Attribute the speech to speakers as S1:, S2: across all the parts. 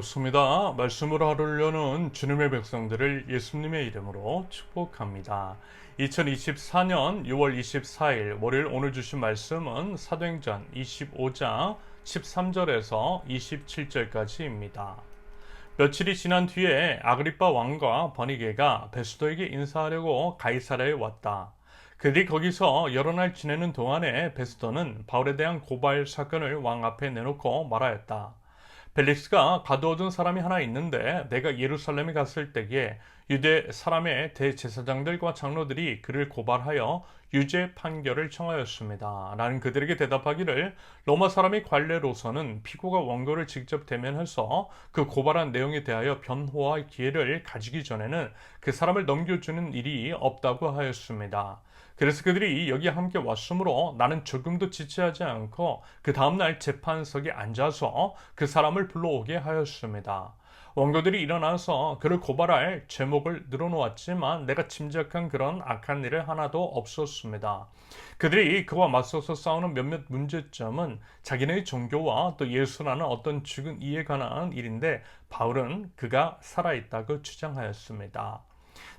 S1: 반갑습니다. 말씀을 하루려는 주님의 백성들을 예수님의 이름으로 축복합니다. 2024년 6월 24일 월요일 오늘 주신 말씀은 사도행전 25장 13절에서 27절까지입니다. 며칠이 지난 뒤에 아그리빠 왕과 버니게가 베스도에게 인사하려고 가이사랴에 왔다. 그들이 거기서 여러 날 지내는 동안에 베스도는 바울에 대한 고발 사건을 왕 앞에 내놓고 말하였다. 벨릭스가 가두어둔 사람이 하나 있는데 내가 예루살렘에 갔을 때에 유대 사람의 대제사장들과 장로들이 그를 고발하여 유죄 판결을 청하였습니다. 나는 그들에게 대답하기를 로마 사람의 관례로서는 피고가 원고를 직접 대면해서 그 고발한 내용에 대하여 변호할 기회를 가지기 전에는 그 사람을 넘겨주는 일이 없다고 하였습니다. 그래서 그들이 여기 함께 왔으므로 나는 조금도 지체하지 않고 그 다음날 재판석에 앉아서 그 사람을 불러오게 하였습니다. 원고들이 일어나서 그를 고발할 제목을 늘어놓았지만 내가 짐작한 그런 악한 일은 하나도 없었습니다. 그들이 그와 맞서서 싸우는 몇몇 문제점은 자기네의 종교와 또 예수라는 어떤 죽은 이에 관한 일인데 바울은 그가 살아있다고 주장하였습니다.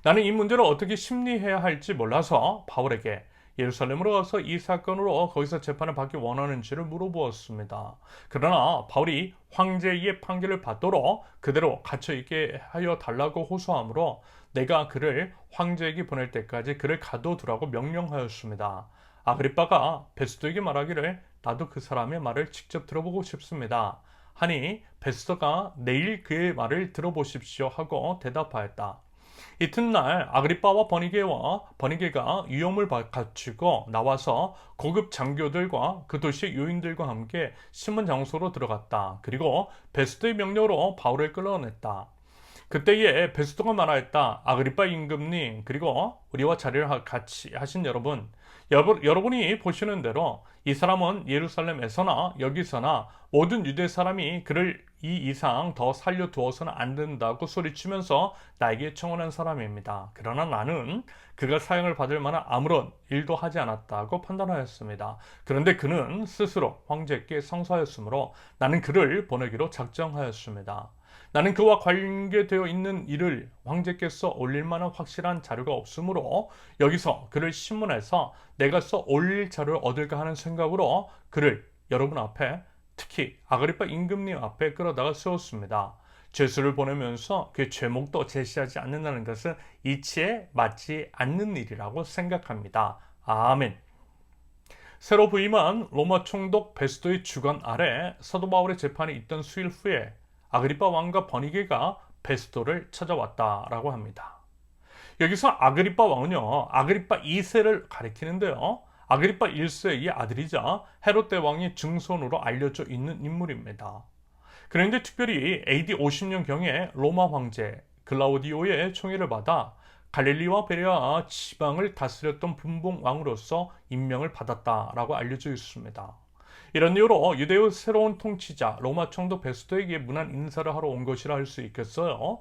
S1: 나는 이 문제를 어떻게 심리해야 할지 몰라서 바울에게 예루살렘으로 가서 이 사건으로 거기서 재판을 받기 원하는지를 물어보았습니다. 그러나 바울이 황제의 판결을 받도록 그대로 갇혀있게 하여 달라고 호소하므로 내가 그를 황제에게 보낼 때까지 그를 가둬두라고 명령하였습니다. 아그리빠가 베스도에게 말하기를 나도 그 사람의 말을 직접 들어보고 싶습니다. 하니 베스도가 내일 그의 말을 들어보십시오 하고 대답하였다. 이튿날 아그리빠와 버니게가 유형을 갖추고 나와서 고급 장교들과 그 도시의 요인들과 함께 신문 장소로 들어갔다. 그리고 베스도의 명령으로 바울을 끌어냈다. 그때에 베스도가 말하였다. 아그리빠 임금님 그리고 우리와 자리를 같이 하신 여러분이 보시는 대로 이 사람은 예루살렘에서나 여기서나 모든 유대 사람이 그를 이 이상 더 살려두어서는 안 된다고 소리치면서 나에게 청혼한 사람입니다. 그러나 나는 그가 사형을 받을 만한 아무런 일도 하지 않았다고 판단하였습니다. 그런데 그는 스스로 황제께 상소하였으므로 나는 그를 보내기로 작정하였습니다. 나는 그와 관계되어 있는 일을 황제께서 올릴 만한 확실한 자료가 없으므로 여기서 그를 신문해서 내가 써 올릴 자료를 얻을까 하는 생각으로 그를 여러분 앞에 특히 아그리빠 임금님 앞에 끌어다가 세웠습니다. 죄수를 보내면서 그 죄목도 제시하지 않는다는 것은 이치에 맞지 않는 일이라고 생각합니다. 아멘. 새로 부임한 로마 총독 베스도의 주관 아래 사도 바울의 재판이 있던 수일 후에 아그리빠 왕과 버니게가 베스도를 찾아왔다라고 합니다. 여기서 아그리빠 왕은요, 아그리빠 2세를 가리키는데요. 아그리빠 1세의 아들이자 헤롯 대왕의 증손으로 알려져 있는 인물입니다. 그런데 특별히 AD 50년경에 로마 황제 글라우디오의 총애를 받아 갈릴리와 베레아 지방을 다스렸던 분봉왕으로서 임명을 받았다라고 알려져 있습니다. 이런 이유로 유대의 새로운 통치자 로마 총독 베스도에게 문안 인사를 하러 온 것이라 할 수 있겠어요.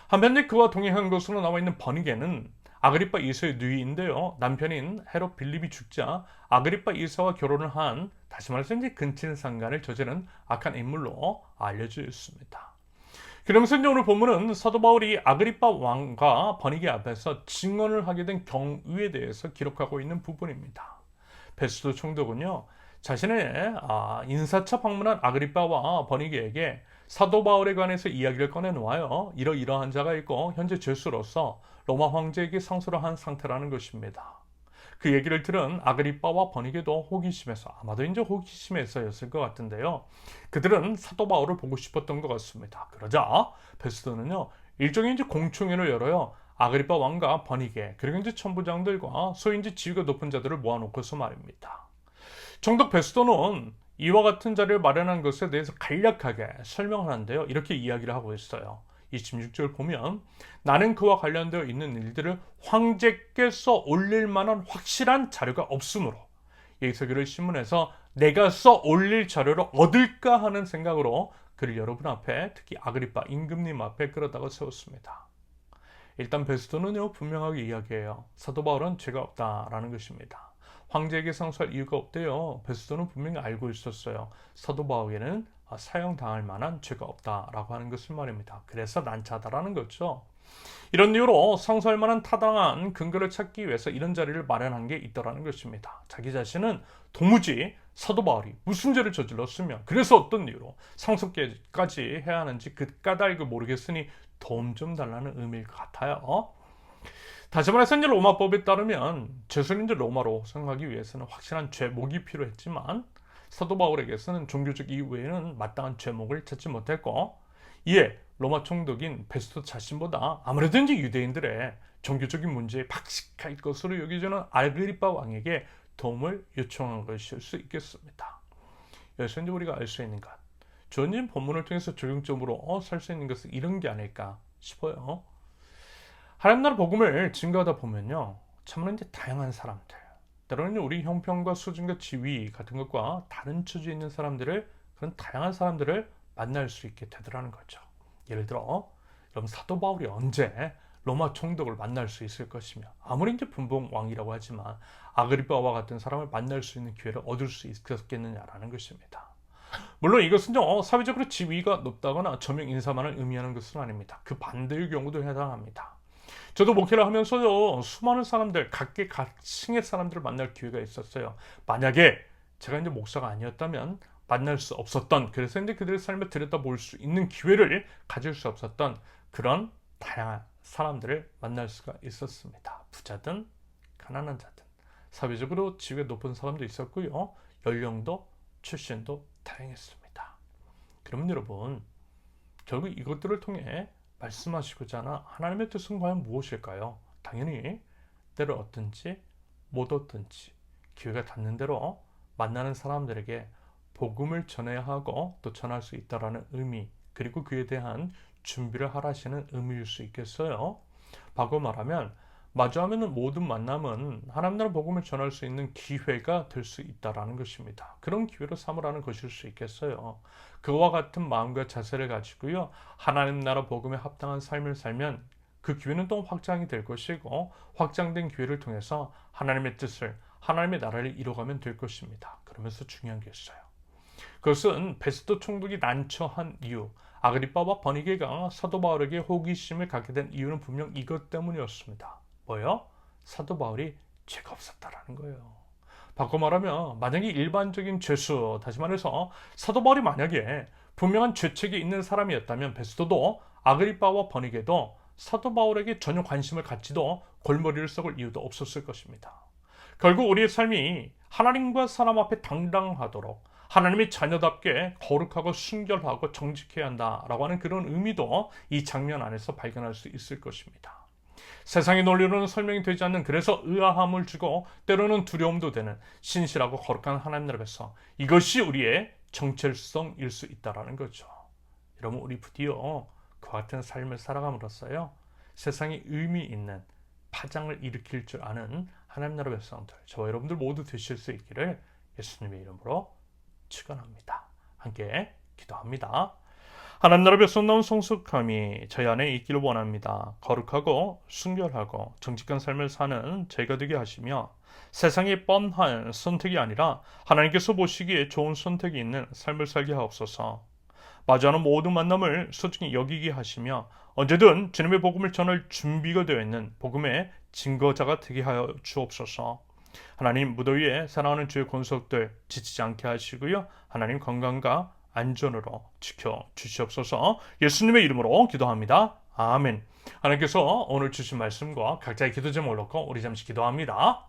S1: 한편 그와 동행한 것으로 나와 있는 버니게는 아그리빠 2세의 누이인데요. 남편인 헤롯 빌립이 죽자 아그리빠 2세와 결혼을 한 다시 말해서 근친상간을 저지른 악한 인물로 알려져 있습니다. 그러면서 오늘 본문은 사도 바울이 아그리빠 왕과 버니게 앞에서 증언을 하게 된 경위에 대해서 기록하고 있는 부분입니다. 베스도 총독은요. 자신의 인사차 방문한 아그리빠와 버니게에게 사도 바울에 관해서 이야기를 꺼내놓아요. 이러이러한 자가 있고 현재 죄수로서 로마 황제에게 상소를 한 상태라는 것입니다. 그 얘기를 들은 아그리빠와 버니게도 호기심에서 아마도 호기심에서였을 것 같은데요. 그들은 사도 바울을 보고 싶었던 것 같습니다. 그러자 베스도는요. 일종의 공청회를 열어요. 아그리빠 왕과 버니게 그리고 천부장들과 소위 지위가 높은 자들을 모아놓고서 말입니다. 총독 베스도는 이와 같은 자리를 마련한 것에 대해서 간략하게 설명하는데요. 이렇게 이야기를 하고 있어요. 26절 보면 나는 그와 관련되어 있는 일들을 황제께서 올릴 만한 확실한 자료가 없으므로 여기서 그를 신문해서 내가 써 올릴 자료를 얻을까 하는 생각으로 그를 여러분 앞에 특히 아그리빠 임금님 앞에 끌어다가 세웠습니다. 일단 베스도는요 분명하게 이야기해요. 사도 바울은 죄가 없다라는 것입니다. 황제에게 상소할 이유가 없대요. 베스도는 분명히 알고 있었어요. 사도 바울에게는 사형당할 만한 죄가 없다라고 하는 것을 말입니다. 그래서 난처하다라는 거죠. 이런 이유로 성서할 만한 타당한 근거를 찾기 위해서 이런 자리를 마련한 게 있더라는 것입니다. 자기 자신은 도무지 사도 바울이 무슨 죄를 저질렀으며 그래서 어떤 이유로 상속죄까지 해야 하는지 그 까닭을 모르겠으니 도움 좀 달라는 의미일 것 같아요. 다시 말해서 이제 로마법에 따르면 죄수는 이제 로마로 생각하기 위해서는 확실한 죄목이 필요했지만 사도 바울에게서는 종교적 이유 외에는 마땅한 죄목을 찾지 못했고, 이에 로마 총독인 베스토 자신보다 아무래도 이제 유대인들의 종교적인 문제에 박식할 것으로 여겨지는 아그리빠 왕에게 도움을 요청한 것일 수 있겠습니다. 여기서 이제 우리가 알 수 있는 것, 주어진 본문을 통해서 적용적으로 살 수 있는 것은 이런 게 아닐까 싶어요. 하나님 나라 복음을 증거하다 보면요, 참으로 이제 다양한 사람들, 때로는 우리 형편과 수준과 지위 같은 것과 다른 처지에 있는 사람들을, 그런 다양한 사람들을 만날 수 있게 되더라는 거죠. 예를 들어, 그럼 사도 바울이 언제 로마 총독을 만날 수 있을 것이며, 아무리 이제 분봉 왕이라고 하지만 아그리빠와 같은 사람을 만날 수 있는 기회를 얻을 수 있었겠느냐라는 것입니다. 물론 이것은 사회적으로 지위가 높다거나 저명 인사만을 의미하는 것은 아닙니다. 그 반대의 경우도 해당합니다. 저도 목회를 하면서요, 수많은 사람들, 각계각층의 사람들을 만날 기회가 있었어요. 만약에 제가 이제 목사가 아니었다면 만날 수 없었던, 그래서 이제 그들의 삶을 들여다볼 수 있는 기회를 가질 수 없었던 그런 다양한 사람들을 만날 수가 있었습니다. 부자든 가난한 자든 사회적으로 지위가 높은 사람도 있었고요, 연령도 출신도 다양했습니다. 그럼 여러분, 결국 이것들을 통해 말씀하시고자 하는 하나님의 뜻은 과연 무엇일까요? 당연히 때를 얻든지 못 얻든지 기회가 닿는 대로 만나는 사람들에게 복음을 전해야 하고 또 전할 수 있다라는 의미, 그리고 그에 대한 준비를 하라시는 의미일 수 있겠어요. 바꿔 말하면 마주하면 모든 만남은 하나님 나라 복음을 전할 수 있는 기회가 될 수 있다라는 것입니다. 그런 기회로 삼으라는 것일 수 있겠어요. 그와 같은 마음과 자세를 가지고요, 하나님 나라 복음에 합당한 삶을 살면 그 기회는 또 확장이 될 것이고, 확장된 기회를 통해서 하나님의 뜻을, 하나님의 나라를 이뤄가면 될 것입니다. 그러면서 중요한 게 있어요. 그것은 베스토 총독이 난처한 이유, 아그리빠와 버니게가 사도 바울에게 호기심을 갖게 된 이유는 분명 이것 때문이었습니다. 뭐요? 사도 바울이 죄가 없었다라는 거예요. 바꿔 말하면 만약에 일반적인 죄수, 다시 말해서 사도 바울이 만약에 분명한 죄책이 있는 사람이었다면 베스토도 아그리빠와 버니게도 사도 바울에게 전혀 관심을 갖지도 골머리를 썩을 이유도 없었을 것입니다. 결국 우리의 삶이 하나님과 사람 앞에 당당하도록 하나님의 자녀답게 거룩하고 순결하고 정직해야 한다라고 하는 그런 의미도 이 장면 안에서 발견할 수 있을 것입니다. 세상의 논리로는 설명이 되지 않는, 그래서 의아함을 주고 때로는 두려움도 되는 신실하고 거룩한 하나님 나라에서 이것이 우리의 정체성일 수 있다는 거죠. 여러분, 우리 부디요 그와 같은 삶을 살아감으로써요, 세상에 의미 있는 파장을 일으킬 줄 아는 하나님 나라 백성들, 저와 여러분들 모두 되실 수 있기를 예수님의 이름으로 축원합니다. 함께 기도합니다. 하나님 나라 백성다운 성숙함이 저희 안에 있기를 원합니다. 거룩하고 순결하고 정직한 삶을 사는 저희가 되게 하시며, 세상의 뻔한 선택이 아니라 하나님께서 보시기에 좋은 선택이 있는 삶을 살게 하옵소서. 마주하는 모든 만남을 소중히 여기게 하시며 언제든 주님의 복음을 전할 준비가 되어 있는 복음의 증거자가 되게 하여 주옵소서. 하나님, 무더위에 살아가는 주의 권속들 지치지 않게 하시고요, 하나님 건강과 안전으로 지켜주시옵소서. 예수님의 이름으로 기도합니다. 아멘. 하나님께서 오늘 주신 말씀과 각자의 기도 제목을 놓고 우리 잠시 기도합니다.